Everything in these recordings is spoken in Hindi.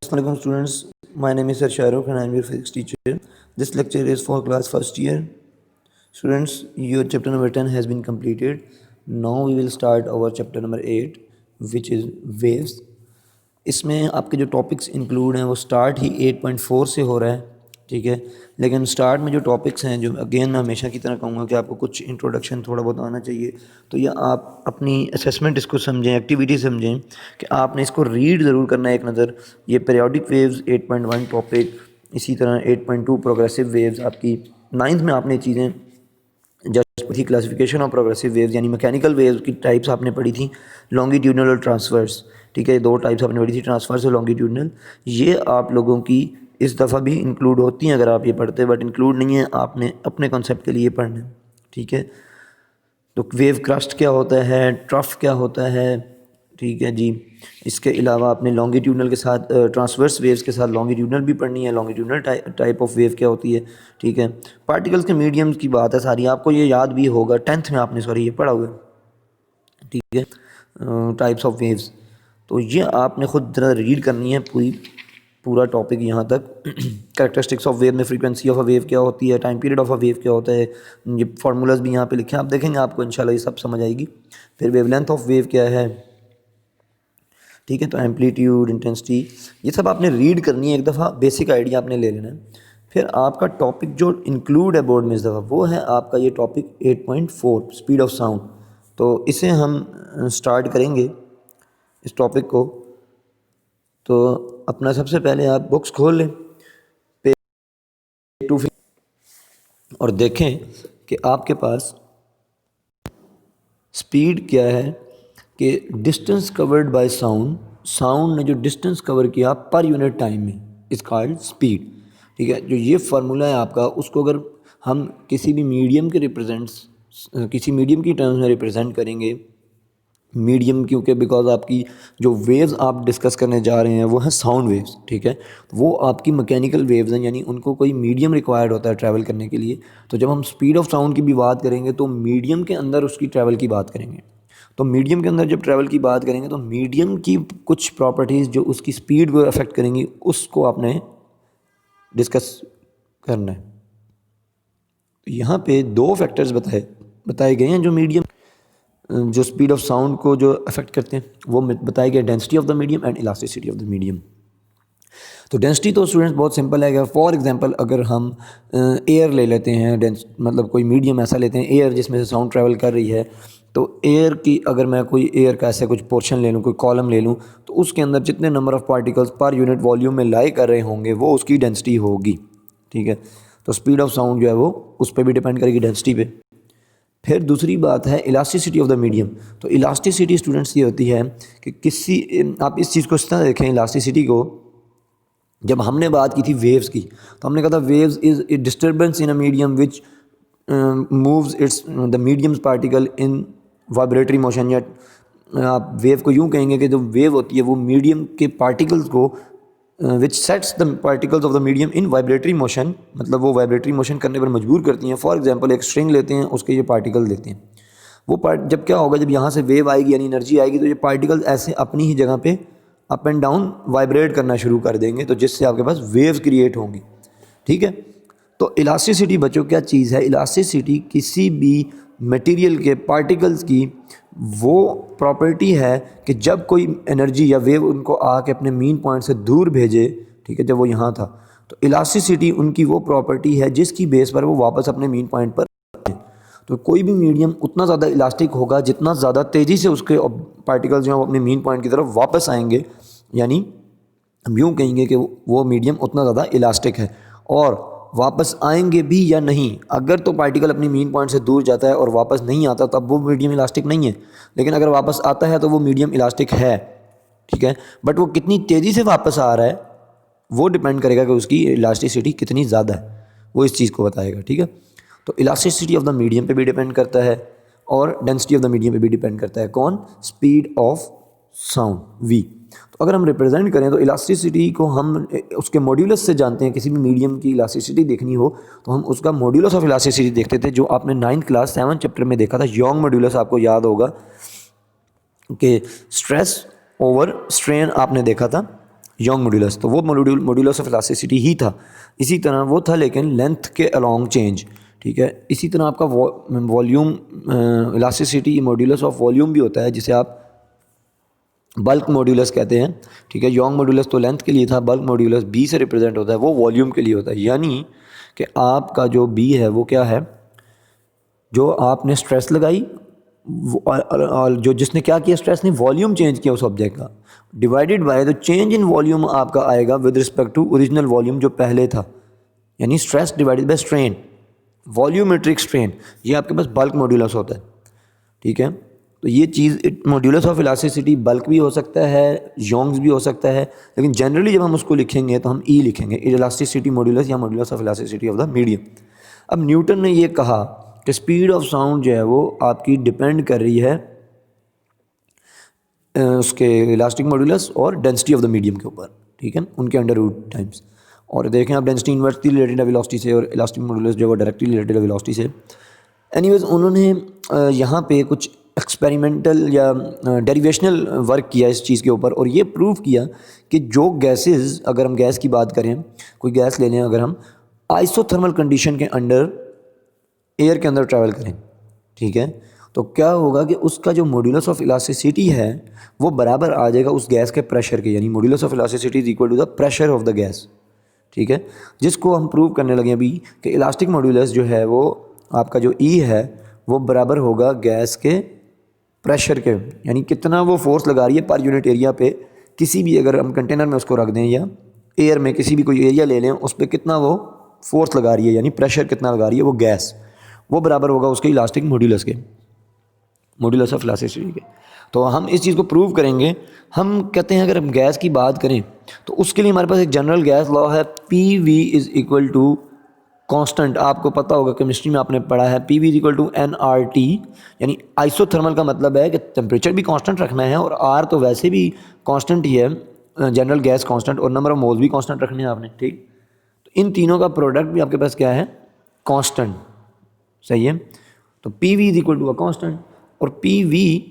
Assalamualaikum students, my name is Sir Shahrukh and I am your physics teacher. This lecture is for class first year. Students, your chapter number 10 has been completed. Now we will start our chapter number 8 which is waves. इसमें आपके जो टॉपिक्स इंक्लूड हैं वो स्टार्ट ही 8.4 से हो रहा है, ठीक है। लेकिन स्टार्ट में जो टॉपिक्स हैं, जो अगेन मैं हमेशा की तरह कहूँगा कि आपको कुछ इंट्रोडक्शन थोड़ा बहुत आना चाहिए, तो ये आप अपनी असेसमेंट इसको समझें, एक्टिविटी समझें कि आपने इसको रीड ज़रूर करना है एक नज़र। ये पीरियोडिक वेव्स 8.1 टॉपिक, इसी तरह 8.2 प्रोग्रेसिव वेव्स, आपकी 9th में आपने चीज़ें जस्ट थी क्लासिफिकेशन ऑफ प्रोग्रेसिव वेव्स यानी मैकेनिकल वेव्स की टाइप्स आपने पढ़ी थी, लॉन्गिट्यूडनल और ट्रांसवर्स, ठीक है। 2 टाइप्स आपने पढ़ी थी, ट्रांसवर्स और लॉन्गिट्यूडनल। ये आप लोगों की इस दफ़ा भी इंक्लूड होती हैं अगर आप ये पढ़ते, बट इंक्लूड नहीं है, आपने अपने कॉन्सेप्ट के लिए पढ़ना है, ठीक है। तो वेव क्रस्ट क्या होता है, ट्रफ क्या होता है, ठीक है जी। इसके अलावा आपने लॉन्गिट्यूडनल के साथ ट्रांसवर्स वेव्स के साथ लॉन्गिट्यूडनल भी पढ़नी है, लॉन्गिट्यूडनल टाइप ऑफ वेव क्या होती है, ठीक है। पार्टिकल्स के मीडियम्स की बात है सारी, आपको ये याद भी होगा, 10th में आपने सॉरी ये पढ़ा हुआ है, ठीक है, टाइप्स ऑफ वेव्स। तो ये आपने खुद ज़रा रीड करनी है पूरा टॉपिक यहाँ तक। कैरेक्टरिस्टिक्स ऑफ वेव में फ्रीक्वेंसी ऑफ अ वेव क्या होती है, time period of a wave क्या होता है, ये फार्मूलाज भी यहाँ पे लिखे हैं, आप देखेंगे आपको इंशाल्लाह ये सब समझ आएगी। फिर वेवलेंथ ऑफ वेव क्या है, ठीक है। तो एम्पलीट्यूड, इंटेंसिटी, ये सब आपने रीड करनी है एक दफ़ा, बेसिक आइडिया आपने ले लेना है। फिर आपका टॉपिक जो इंक्लूड है बोर्ड में इस दफ़ा, वो है आपका ये टॉपिक 8.4 स्पीड ऑफ साउंड। तो इसे हम स्टार्ट करेंगे इस टॉपिक को। तो अपना सबसे पहले आप बुक्स खोल लें, पेज 2, और देखें कि आपके पास स्पीड क्या है, कि डिस्टेंस कवर्ड बाय साउंड ने जो डिस्टेंस कवर किया पर यूनिट टाइम में इस कॉल्ड स्पीड, ठीक है। जो ये फार्मूला है आपका, उसको अगर हम किसी भी मीडियम के किसी मीडियम की टर्म्स में रिप्रेजेंट करेंगे, मीडियम क्योंकि बिकॉज आपकी जो वेव्स आप डिस्कस करने जा रहे हैं वो हैं साउंड वेव्स, ठीक है। वो आपकी मैकेनिकल वेव्स हैं, यानी उनको कोई मीडियम रिक्वायर्ड होता है ट्रैवल करने के लिए। तो जब हम स्पीड ऑफ साउंड की भी बात करेंगे तो मीडियम के अंदर उसकी ट्रैवल की बात करेंगे। तो मीडियम के अंदर जब ट्रैवल की बात करेंगे तो मीडियम की कुछ प्रॉपर्टीज़ जो उसकी स्पीड को अफेक्ट करेंगी उसको आपने डिस्कस करना है। तो यहाँ पे 2 फैक्टर्स बताए गए हैं जो स्पीड ऑफ साउंड को जो अफेक्ट करते हैं, वो बताया गया density of the medium and elasticity of the medium. तो डेंसिटी तो स्टूडेंट्स बहुत सिंपल है। फॉर एग्जांपल अगर हम एयर ले लेते हैं, मतलब कोई मीडियम ऐसा लेते हैं एयर जिसमें से साउंड ट्रैवल कर रही है, तो एयर की अगर मैं कोई एयर का ऐसा कुछ पोर्शन ले लूँ, कोई कॉलम ले लूँ, तो उसके अंदर जितने number of particles per unit volume में लाई कर रहे होंगे वो उसकी डेंसिटी होगी, ठीक है। तो स्पीड ऑफ साउंड जो है वो उस पर भी डिपेंड करेगी, डेंसिटी पे। फिर दूसरी बात है इलास्टिसिटी ऑफ द मीडियम। तो इलास्टिसिटी स्टूडेंट्स ये होती है कि आप इस चीज़ को इस तरह देखें, इलास्टिसिटी को जब हमने बात की थी वेव्स की, तो हमने कहा था waves is a disturbance in a medium which moves it's the mediums particle in vibratory motion, या आप वेव को यूँ कहेंगे कि जो वेव होती है वो मीडियम के पार्टिकल्स को which sets the particles of the medium in vibratory motion, मतलब वो वाइब्रेटरी मोशन करने पर मजबूर करती हैं। फॉर एग्जांपल एक स्ट्रिंग लेते हैं, उसके ये पार्टिकल देते हैं, वो जब क्या होगा, जब यहाँ से वेव आएगी यानी एनर्जी आएगी, तो ये पार्टिकल्स ऐसे अपनी ही जगह पे अप एंड डाउन वाइब्रेट करना शुरू कर देंगे, तो जिससे आपके पास वेव्स क्रिएट होंगी, ठीक है। तो इलास्टिसिटी बच्चों क्या चीज़ है, इलास्टिसिटी किसी भी मटेरियल के पार्टिकल्स की वो प्रॉपर्टी है कि जब कोई एनर्जी या वेव उनको आके अपने मीन पॉइंट से दूर भेजे, ठीक है, जब वो यहाँ था, तो इलास्टिसिटी उनकी वो प्रॉपर्टी है जिसकी बेस पर वो वापस अपने मीन पॉइंट पर। तो कोई भी मीडियम उतना ज़्यादा इलास्टिक होगा जितना ज़्यादा तेज़ी से उसके पार्टिकल्स जो हैं अपने मीन पॉइंट की तरफ वापस आएंगे, यानी हम यूँ कहेंगे कि वो मीडियम उतना ज़्यादा इलास्टिक है। और वापस आएंगे भी या नहीं, अगर तो पार्टिकल अपनी मीन पॉइंट से दूर जाता है और वापस नहीं आता तब वो मीडियम इलास्टिक नहीं है, लेकिन अगर वापस आता है तो वो मीडियम इलास्टिक है, ठीक है। बट वो कितनी तेज़ी से वापस आ रहा है वो डिपेंड करेगा कि उसकी इलास्टिसिटी कितनी ज़्यादा है, वो इस चीज़ को बताएगा, ठीक है। तो इलास्टिसिटी ऑफ द मीडियम पे भी डिपेंड करता है और डेंसिटी ऑफ द मीडियम पे भी डिपेंड करता है कौन, स्पीड ऑफ साउंड वी। तो अगर हम रिप्रेजेंट करें तो इलास्टिसिटी को हम उसके मॉड्यूलस से जानते हैं। किसी भी मीडियम की इलास्टिसिटी देखनी हो तो हम उसका मॉड्यूलस ऑफ इलास्टिसिटी देखते थे, जो आपने 9th क्लास 7th चैप्टर में देखा था, योंग मॉड्यूलस, आपको याद होगा कि स्ट्रेस ओवर स्ट्रेन आपने देखा था। योंग मॉड्यूलस, तो वो मॉड्यूलस ऑफ इलास्टिसिटी ही था। इसी तरह वो था लेकिन लेंथ के अलॉन्ग चेंज, ठीक है। इसी तरह आपका volume elasticity modulus of volume भी होता है, जिसे आप बल्क मॉड्यूलस कहते हैं, ठीक है। योंग मॉड्यूलस तो लेंथ के लिए था, बल्क मॉड्यूलस बी से रिप्रेजेंट होता है, वो वॉल्यूम के लिए होता है। यानी कि आपका जो बी है वो क्या है, जो आपने स्ट्रेस लगाई और जो जिसने क्या किया, स्ट्रेस ने वॉल्यूम चेंज किया उस ऑब्जेक्ट का, divided by the change in volume आपका आएगा with respect to original volume जो पहले था। यानी stress divided by strain, volumetric strain, ये आपके पास बल्क मॉड्यूलस होता है, ठीक है। तो ये चीज़ मॉड्यूलस ऑफ इलास्टिसिटी बल्क भी हो सकता है, योंग्स भी हो सकता है, लेकिन जनरली जब हम उसको लिखेंगे तो हम ई लिखेंगे, इलास्टिसिटी मॉड्यूलस या modulus of elasticity of the medium. अब न्यूटन ने ये कहा कि स्पीड ऑफ साउंड जो है वो आपकी डिपेंड कर रही है उसके इलास्टिक मॉड्यूलस और डेंसिटी ऑफ द मीडियम के ऊपर, ठीक है, उनके अंडर रूट टाइम्स। और देखें आप डेंसिटी इन्वर्सली रिलेटेड है वेलोसिटी से और इलास्टिक मॉड्यूलस जो है वो डायरेक्टली रिलेटेड है वेलोसिटी से। एनीवेज उन्होंने यहाँ पे कुछ एक्सपेरिमेंटल या डेरिवेशनल वर्क किया इस चीज़ के ऊपर और ये प्रूव किया कि जो गैसेस, अगर हम गैस की बात करें, कोई गैस ले लें, अगर हम आइसोथर्मल कंडीशन के अंडर एयर के अंदर ट्रैवल करें, ठीक है, तो क्या होगा कि उसका जो मॉड्यूलस ऑफ इलास्टिसिटी है वो बराबर आ जाएगा उस गैस के प्रेशर के। यानी modulus of elasticity is equal to the pressure of the gas, ठीक है, जिसको हम प्रूव करने लगे अभी कि इलास्टिक मॉड्यूलस जो है वो आपका जो ई है वो बराबर होगा गैस के प्रेशर के। यानी कितना वो फोर्स लगा रही है पर यूनिट एरिया पे, किसी भी अगर हम कंटेनर में उसको रख दें या एयर में किसी भी कोई एरिया ले लें, उस पर कितना वो फोर्स लगा रही है, यानी प्रेशर कितना लगा रही है वो गैस, वो बराबर होगा उसके इलास्टिक मॉड्यूलस के, मॉड्यूलस ऑफ इलास्टिसिटी के। तो हम इस चीज़ को प्रूव करेंगे। हम कहते हैं अगर हम गैस की बात करें तो उसके लिए हमारे पास एक जनरल गैस लॉ है, P V is equal to constant. आपको पता होगा केमिस्ट्री में आपने पढ़ा है, P V is equal to n R T. यानी आइसोथर्मल का मतलब है कि टेम्परेचर भी कांस्टेंट रखना है और आर तो वैसे भी कांस्टेंट ही है, जनरल गैस कांस्टेंट, और नंबर ऑफ मोल्स भी कांस्टेंट रखने हैं आपने, ठीक। तो इन तीनों का प्रोडक्ट भी आपके पास क्या है, कांस्टेंट, सही है। तो P V is equal to a constant, और पी वी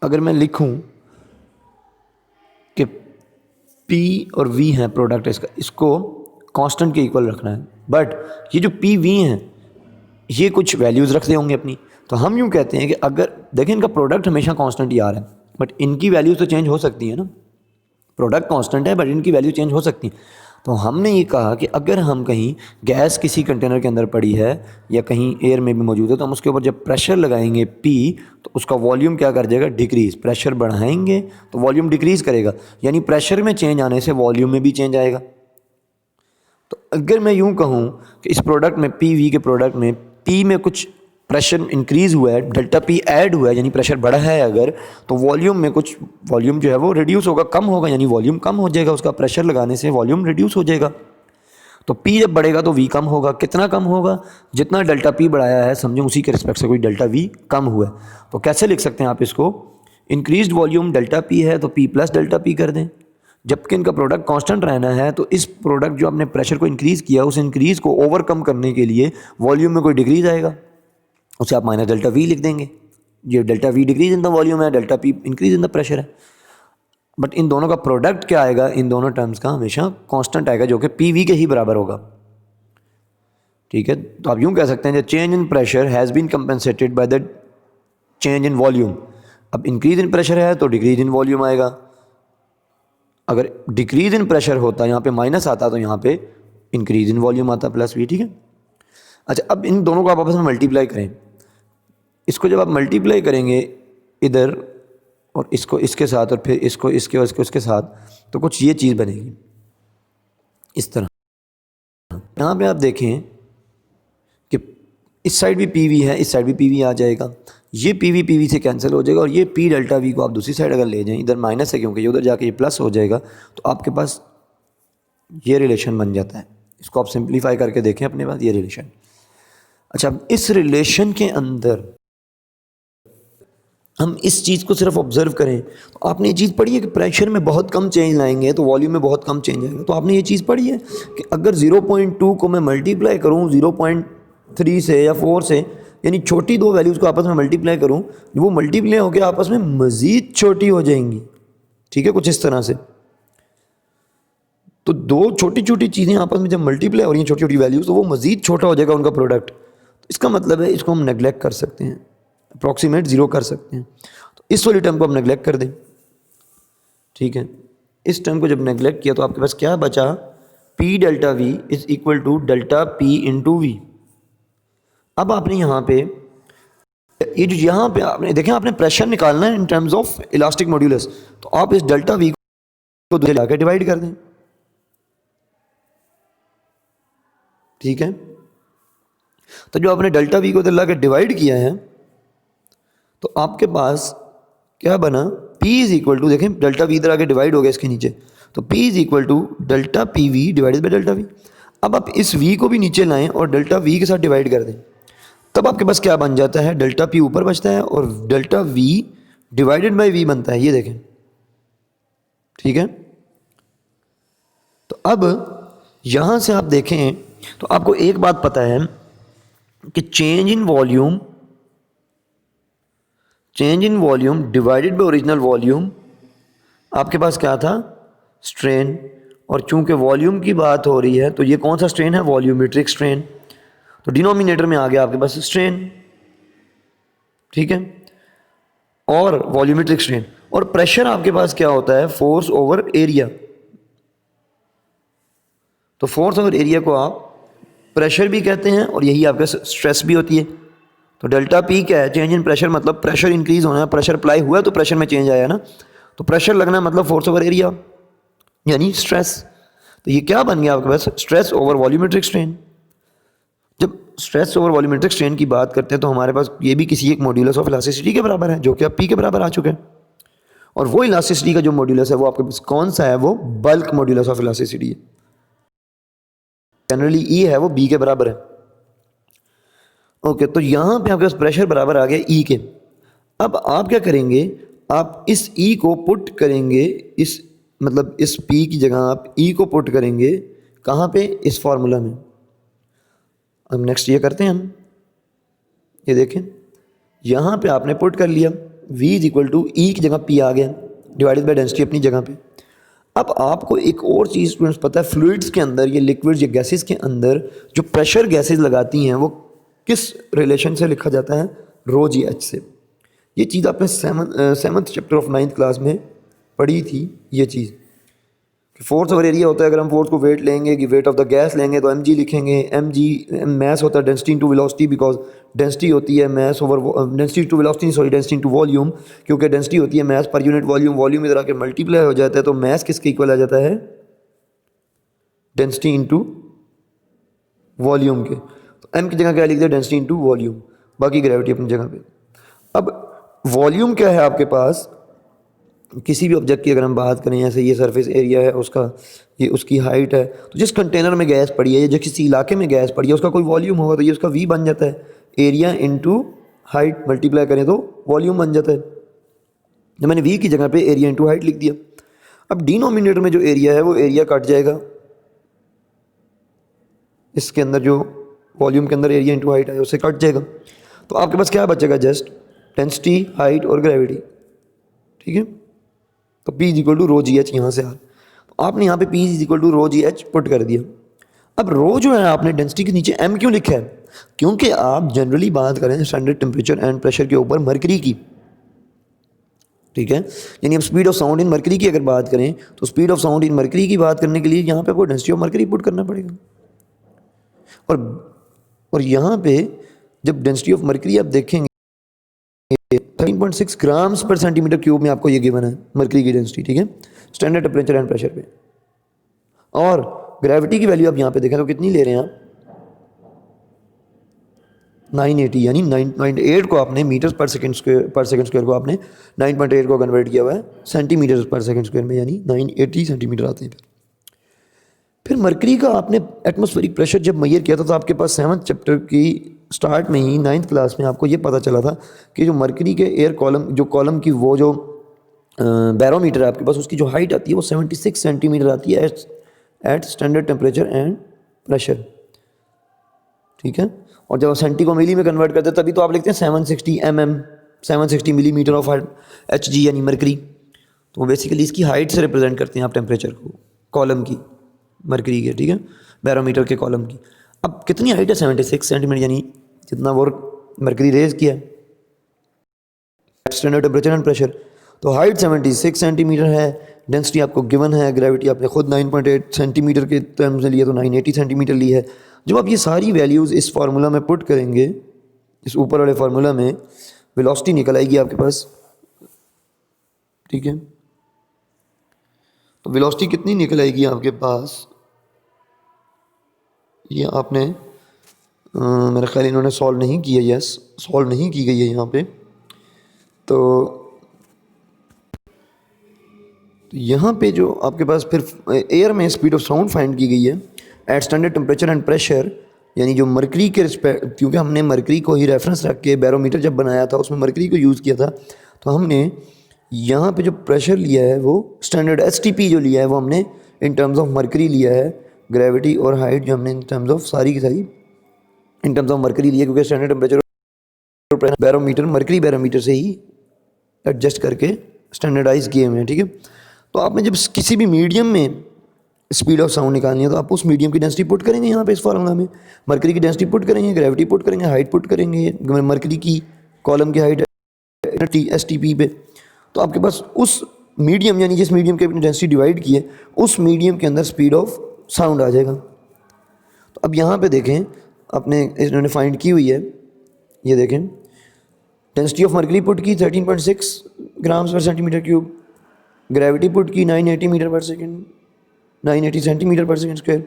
अगर मैं लिखूं कि पी और वी है प्रोडक्ट इसका, इसको कांस्टेंट के इक्वल रखना है, बट ये जो पी वी हैं ये कुछ वैल्यूज़ रखते होंगे अपनी। तो हम यूँ कहते हैं कि अगर देखें इनका प्रोडक्ट हमेशा कांस्टेंट ही आ रहा है, बट इनकी वैल्यूज़ तो चेंज हो सकती है ना, प्रोडक्ट कांस्टेंट है बट इनकी वैल्यू चेंज हो सकती है। तो हमने ये कहा कि अगर हम कहीं गैस किसी कंटेनर के अंदर पड़ी है या कहीं एयर में भी मौजूद है, तो हम उसके ऊपर जब प्रेशर लगाएंगे P, तो उसका वॉल्यूम क्या कर जाएगा, डिक्रीज़। प्रेशर बढ़ाएंगे तो वॉल्यूम डिक्रीज़ करेगा, यानी प्रेशर में चेंज आने से वॉल्यूम में भी चेंज आएगा। तो अगर मैं यूँ कहूँ कि इस प्रोडक्ट में पी वी के प्रोडक्ट में P में कुछ प्रेशर इंक्रीज़ हुआ है, डेल्टा P ऐड हुआ है, यानी प्रेशर बढ़ा है अगर, तो वॉल्यूम में कुछ वॉल्यूम जो है वो रिड्यूस होगा, कम होगा, यानी वॉल्यूम कम हो जाएगा, उसका प्रेशर लगाने से वॉल्यूम रिड्यूस हो जाएगा। तो P जब बढ़ेगा तो V कम होगा। कितना कम होगा, जितना डेल्टा P बढ़ाया है समझो उसी के रिस्पेक्ट से कोई डेल्टा V कम हुआ है। तो कैसे लिख सकते हैं आप इसको, इंक्रीज्ड वॉल्यूम डेल्टा P है तो P प्लस डेल्टा P कर दें, जबकि इनका प्रोडक्ट कांस्टेंट रहना है। तो इस प्रोडक्ट जो आपने प्रेशर को इंक्रीज़ किया, उस इंक्रीज़ को ओवरकम करने के लिए वॉल्यूम में कोई डिक्रीज़ आएगा, उसे आप माइनस डेल्टा वी लिख देंगे। ये delta V decrease in the volume है, delta P increase in the pressure है। बट इन दोनों का प्रोडक्ट क्या आएगा, इन दोनों टर्म्स का हमेशा कांस्टेंट आएगा, जो कि पी वी के ही बराबर होगा, ठीक है। तो आप यूँ कह सकते हैं change in pressure has been compensated by the change in volume. अब इंक्रीज इन प्रेशर है तो डिक्रीज इन वॉल्यूम आएगा, अगर डिक्रीज इन प्रेशर होता यहाँ पे माइनस आता तो यहाँ पे इंक्रीज इन वॉल्यूम आता प्लस वी, ठीक है। अच्छा, अब इन दोनों को आप आपस में मल्टीप्लाई करें। इसको जब आप मल्टीप्लाई करेंगे इधर और इसको इसके साथ और फिर इसको इसके और इसको इसके साथ, तो कुछ ये चीज़ बनेगी इस तरह। यहाँ पे आप देखें कि इस साइड भी पी वी है, इस साइड भी पी वी आ जाएगा, ये पी वी से कैंसिल हो जाएगा, और ये पी डेल्टा वी को आप दूसरी साइड अगर ले जाएं, इधर माइनस है क्योंकि उधर जाके ये प्लस हो जाएगा, तो आपके पास ये रिलेशन बन जाता है। इसको आप सिंप्लीफाई करके देखें अपने पास ये रिलेशन। अच्छा, इस रिलेशन के अंदर हम इस चीज़ को सिर्फ ऑब्जर्व करें, तो आपने ये चीज़ पढ़ी है कि प्रेशर में बहुत कम चेंज लाएंगे तो वॉल्यूम में बहुत कम चेंज आएगा। तो आपने ये चीज़ पढ़ी है कि अगर 0.2 को मैं मल्टीप्लाई करूँ 0.3 से या 4 से, यानी छोटी दो वैल्यूज़ को आपस में मल्टीप्लाई करूँ, वो मल्टीप्लाई होकर आपस में मज़ीद छोटी हो जाएंगी, ठीक है, कुछ इस तरह से। तो दो छोटी छोटी चीज़ें आपस में जब मल्टीप्लाई हो रही हैं, छोटी छोटी वैल्यूज, तो वो मज़ीद छोटा हो जाएगा उनका प्रोडक्ट। तो इसका मतलब है इसको हम नेगलेक्ट कर सकते हैं, अप्रॉक्सीमेट ज़ीरो कर सकते हैं। तो इस वाली टर्म को हम नेगलेक्ट कर दें, ठीक है। इस टर्म को जब नेगलेक्ट किया तो आपके पास क्या बचा, P delta V is equal to delta P into V. अब आपने यहाँ पे ये जो यहाँ पे आपने देखें, आपने प्रेशर निकालना है in terms of elastic modulus, तो आप इस डेल्टा वी को दो लाकर डिवाइड कर दें, ठीक है। तो जो आपने डेल्टा वी को ला के डिवाइड किया है, तो आपके पास क्या बना, P इज इक्वल टू, देखें डेल्टा वी इधर आके डिवाइड हो गया इसके नीचे, तो P is equal to delta P V divided by delta V. अब आप इस V को भी नीचे लाएं और डेल्टा V के साथ डिवाइड कर दें, तब आपके पास क्या बन जाता है, डेल्टा P ऊपर बचता है और delta V divided by V बनता है, ये देखें, ठीक है। तो अब यहाँ से आप देखें तो आपको एक बात पता है कि change in volume divided by original volume आपके पास क्या था, स्ट्रेन। और चूंकि वॉल्यूम की बात हो रही है तो ये कौन सा स्ट्रेन है, वॉल्यूमेट्रिक स्ट्रेन। तो डिनोमिनेटर में आ गया आपके पास स्ट्रेन, ठीक है, और वॉल्यूमेट्रिक स्ट्रेन। और प्रेशर आपके पास क्या होता है, फोर्स ओवर एरिया। तो फोर्स ओवर एरिया को आप प्रेशर भी कहते हैं और यही आपका स्ट्रेस भी होती है। तो डेल्टा पी क्या है, चेंज इन प्रेशर, मतलब प्रेशर इंक्रीज होना है, प्रेशर अप्लाई हुआ तो प्रेशर में चेंज आया ना, तो प्रेशर लगना मतलब फोर्स ओवर एरिया यानी स्ट्रेस। तो ये क्या बन गया आपके पास, स्ट्रेस ओवर वॉल्यूमेट्रिक स्ट्रेन। जब स्ट्रेस ओवर वॉल्यूमेट्रिक स्ट्रेन की बात करते हैं तो हमारे पास ये भी किसी एक मॉड्यूलस ऑफ इलास्टिसिटी के बराबर है, जो कि अब पी के बराबर आ चुके हैं। और वो इलास्टिसिटी का जो मॉड्यूलस है वो आपके पास कौन सा है, वो बल्क मॉड्यूलस ऑफ इलास्टिसिटी है। जनरली ई है, वो बी के बराबर है। ओके, तो यहाँ पे आपके पास प्रेशर बराबर आ गया ई के। अब आप क्या करेंगे, आप इस ई को पुट करेंगे, इस मतलब इस पी की जगह आप ई को पुट करेंगे कहाँ पे, इस फॉर्मूला में। अब नेक्स्ट ये करते हैं हम, ये देखें यहाँ पे आपने पुट कर लिया, v इज इक्वल टू ई की जगह p आ गया डिवाइडेड बाय डेंसिटी अपनी जगह पे। अब आपको एक और चीज़ स्टूडेंट्स पता है, फ्लूइड्स के अंदर, ये लिक्विड्स या गैसेस के अंदर जो प्रेशर गैसेस लगाती हैं वो किस रिलेशन से लिखा जाता है, रो जी एच से। ये चीज़ आपने seventh chapter of 9th class में पढ़ी थी, ये चीज़ फोर्स ओवर एरिया होता है। अगर हम फोर्स को वेट लेंगे कि वेट ऑफ द गैस लेंगे तो mg लिखेंगे, mg मैस होता है density into velocity, because density होती है mass over density to velocity, sorry density into volume, क्योंकि डेंसिटी होती है mess per unit volume, volume इधर आके मल्टीप्लाई हो जाता है, तो मैस किसके इक्वल आ जाता है, डेंसिटी इनटू वॉल्यूम के। तो m की जगह क्या लिख दिया, डेंसिटी इनटू वॉल्यूम, बाकी ग्रेविटी अपनी जगह पे। अब वॉल्यूम क्या है आपके पास, किसी भी ऑब्जेक्ट की अगर हम बात करें, जैसे ये सरफेस एरिया है उसका, ये उसकी हाइट है, तो जिस कंटेनर में गैस पड़ी है या जिस किसी इलाके में गैस पड़ी है उसका कोई वॉल्यूम होगा तो ये उसका v बन जाता है, एरिया इनटू हाइट मल्टीप्लाई करें तो वॉल्यूम बन जाता है। जब मैंने v की जगह पे एरिया इनटू हाइट लिख दिया, अब डिनोमिनेटर में जो एरिया है वो एरिया कट जाएगा, इसके अंदर जो वॉल्यूम के अंदर एरिया इनटू हाइट है उससे कट जाएगा, तो आपके पास क्या बचेगा, जस्ट डेंसिटी, हाइट और ग्रेविटी, ठीक है। तो P is equal to rho g h यहाँ से आ, तो आपने यहाँ पे P is equal to rho g h put कर दिया। अब रो जो है आपने डेंसिटी के नीचे m क्यों लिखा है, क्योंकि आप जनरली बात करें स्टैंडर्ड टेम्परेचर एंड प्रेशर के ऊपर मरकरी की, ठीक है, यानी अब speed of sound in mercury की अगर बात करें तो speed of sound in mercury की बात करने के लिए यहाँ पे आपको डेंसिटी ऑफ मरकरी पुट करना पड़ेगा। और यहाँ पे जब डेंसिटी ऑफ मरकरी आप देखेंगे 13.6 ग्राम्स पर सेंटीमीटर क्यूब में आपको ये गिवन है मरकरी की डेंसिटी, ठीक है, स्टैंडर्ड टेम्परेचर एंड प्रेशर पे। और ग्रेविटी की वैल्यू आप यहाँ पे देखें तो कितनी ले रहे हैं आप, 980, यानी 9.8 को आपने मीटर्स पर सेकंड स्क्वायर को आपने 9.8 को कन्वर्ट किया हुआ है सेंटीमीटर्स पर सेकंड स्क्वायर में, यानी 980 सेंटीमीटर आते हैं। फिर मरकरी का आपने एटमॉस्फेरिक प्रेशर जब मेजर किया था तो आपके पास 7th चैप्टर की स्टार्ट में ही 9th क्लास में आपको ये पता चला था कि जो मरकरी के एयर कॉलम, जो कॉलम की वो जो बैरोमीटर है आपके पास, उसकी जो हाइट आती है वो 76 सेंटीमीटर आती है at standard temperature and pressure, ठीक है। और जब सेंटी को मिली में कन्वर्ट करते हैं तभी तो आप लिखते हैं 760 mm, 760 मिलीमीटर ऑफ Hg यानी मरकरी। तो बेसिकली इसकी हाइट से रिप्रेजेंट करते हैं आप टेम्परेचर को, कॉलम की, मरकरी के, ठीक है, बैरोमीटर के कॉलम की। अब कितनी हाइट है? 76 सेंटीमीटर, यानी जितना वो मरकरी रेज किया है, स्टैंडर्ड टेम्परेचर एंड प्रेशर। तो हाइट 76 सेंटीमीटर है, डेंसिटी आपको गिवन है, ग्रेविटी आपने खुद 9.8 सेंटीमीटर के टर्म्स में लिया, तो 980 सेंटीमीटर ली है। जब आप ये सारी वैल्यूज़ इस फार्मूला में पुट करेंगे, इस ऊपर वाले फार्मूला में, वेलोसिटी निकल आएगी आपके पास, ठीक है। तो वेलोसिटी कितनी निकल आएगी आपके पास, ये आपने मेरा ख्याल इन्होंने सॉल्व नहीं किया, यस सॉल्व नहीं की गई है यहाँ पे। तो यहाँ पे जो आपके पास फिर एयर में स्पीड ऑफ साउंड फाइंड की गई है at standard temperature and pressure, यानी जो मरकरी के रिस्पेक्ट, क्योंकि हमने मरकरी को ही रेफरेंस रख के बैरोमीटर जब बनाया था उसमें मरकरी को यूज़ किया था, तो हमने यहाँ पे जो प्रेशर लिया है वो स्टैंडर्ड STP जो लिया है वो हमने इन टर्म्स ऑफ मरकरी लिया है, ग्रेविटी और हाइट जो हमने इन टर्म्स ऑफ सारी की सारी इन टर्म्स ऑफ मरकरी लिया, क्योंकि standard temperature barometer mercury barometer से ही एडजस्ट करके स्टैंडर्डाइज किए हुए हैं, ठीक है। तो आपने जब किसी भी मीडियम में स्पीड ऑफ साउंड निकालनी है तो आप उस मीडियम की डेंसिटी पुट करेंगे यहाँ पे इस फार्मूला में, मरकरी की डेंसिटी पुट करेंगे, ग्रेविटी पुट करेंगे, हाइट पुट करेंगे, मरकरी की कॉलम की हाइट STP पे, तो आपके पास उस मीडियम, यानी जिस मीडियम की अपनी डेंसिटी डिवाइड की है उस मीडियम के अंदर स्पीड ऑफ साउंड आ जाएगा। तो अब यहाँ पे देखें, अपने इन्होंने फाइंड की हुई है, ये देखें डेंसिटी ऑफ मरकरी पुट की 13.6 ग्राम्स पर सेंटीमीटर क्यूब, ग्रेविटी पुट की 980 मीटर पर सेकेंड, 980 सेंटीमीटर पर सेकेंड स्क्वायर,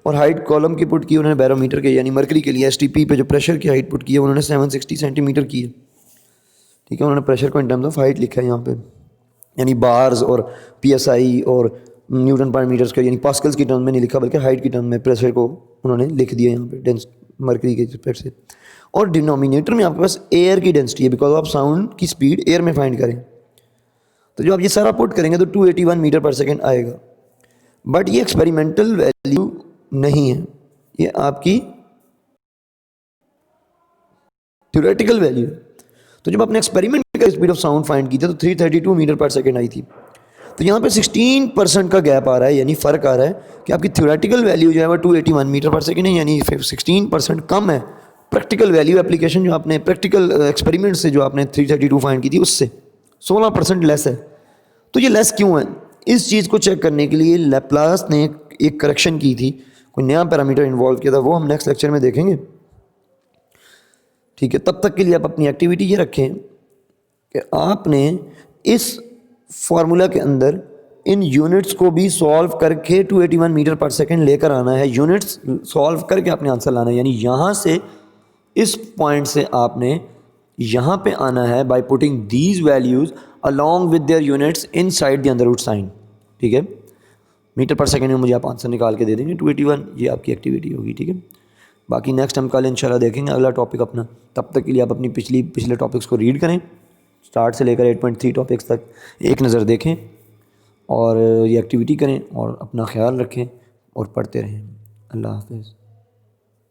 और हाइट कॉलम की पुट की उन्होंने बैरोमीटर के यानी मरकरी के लिए STP पे जो प्रेशर की हाइट पुट की है उन्होंने 760 सेंटीमीटर की है, ठीक है। उन्होंने प्रेशर को इन टर्म्स ऑफ हाइट लिखा है यहाँ पे, यानी बार्स और PSI और न्यूटन पर मीटर स्क्वायर, यानी पास्कल्स की टर्म में नहीं लिखा बल्कि हाइट की टर्म में प्रेशर को उन्होंने लिख दिया यहाँ पे डेंस मरकरी के रिस्पेक्ट से। और डिनोमिनेटर में आपके पास एयर की डेंसिटी है, बिकॉज आप साउंड की स्पीड एयर में फाइंड करें, तो जो आप ये सारा पुट करेंगे तो 281 मीटर पर सेकेंड आएगा। बट ये एक्सपेरिमेंटल वैल्यू नहीं है, ये आपकी थ्योरेटिकल वैल्यू है। तो जब आपने एक्सपेरिमेंट कर स्पीड ऑफ साउंड फाइंड की थी तो 332 मीटर पर सेकेंड आई थी। तो यहाँ पे 16% का गैप आ रहा है, यानी फ़र्क आ रहा है कि आपकी थ्योरेटिकल वैल्यू जो है वो 281 मीटर पर सेकेंड है, यानी 16% कम है प्रैक्टिकल वैल्यू एप्लीकेशन जो आपने प्रैक्टिकल एक्सपेरिमेंट से जो आपने 332 फाइंड की थी उससे 16% लेस है। तो ये लेस क्यों है, इस चीज़ को चेक करने के लिए लैप्लास ने एक करेक्शन की थी, कोई नया पैरामीटर इन्वॉल्व किया था, वो हम नेक्स्ट लेक्चर में देखेंगे, ठीक है। तब तक के लिए आप अपनी एक्टिविटी ये रखें कि आपने इस फार्मूला के अंदर इन यूनिट्स को भी सॉल्व करके 281 मीटर पर सेकेंड लेकर आना है, यूनिट्स सॉल्व करके आपने आंसर लाना है, यानी यहाँ से इस पॉइंट से आपने यहाँ पे आना है by putting these values along with their units inside the under root sign, ठीक है। मीटर पर सेकेंड में मुझे आप आंसर निकाल के दे देंगे 281, ये आपकी एक्टिविटी होगी, ठीक है। बाकी नेक्स्ट हम कल इंशाल्लाह देखेंगे अगला टॉपिक अपना। तब तक के लिए आप अपनी पिछले टॉपिक्स को रीड करें, स्टार्ट से लेकर 8.3 टॉपिक्स तक एक नज़र देखें और ये एक्टिविटी करें और अपना ख्याल रखें और पढ़ते रहें। अल्लाह हाफ़िज़।